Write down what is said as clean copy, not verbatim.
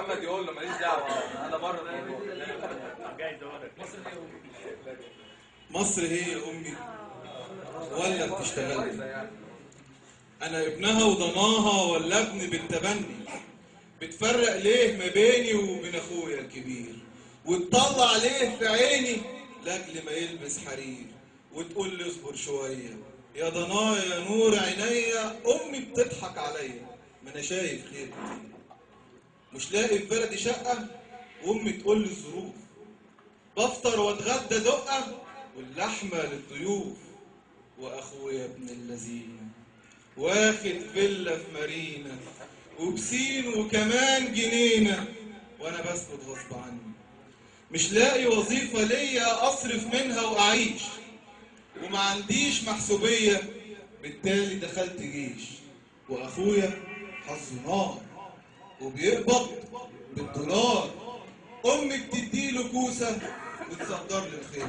محمد يقول له ماليش دعوه، انا بره الموضوع. جاي دورك. مصر هي امي ولا بتشتغلني؟ انا ابنها وضناها ولا ابن بالتبني؟ بتفرق ليه ما بيني وبين اخويا الكبير، وتطلع ليه في عيني لاجل ما يلبس حرير، وتقول لي اصبر شويه يا ضنايا يا نور عينيا، امي بتضحك عليا ما انا شايف خير كتير. مش لاقي في بلدي شقه وامي تقول لي الظروف، بفطر واتغدى دقه واللحمه للضيوف، واخويا ابن اللذينه واخد فيلا في مارينا وبسين وكمان جنينه، وانا بسكت غصب عني. مش لاقي وظيفه ليا اصرف منها واعيش، وما عنديش محسوبيه، بالتالي دخلت جيش. واخويا حظه نار وبيقبض بالدولار، امي بتديله كوسه وتصدر لي الخير.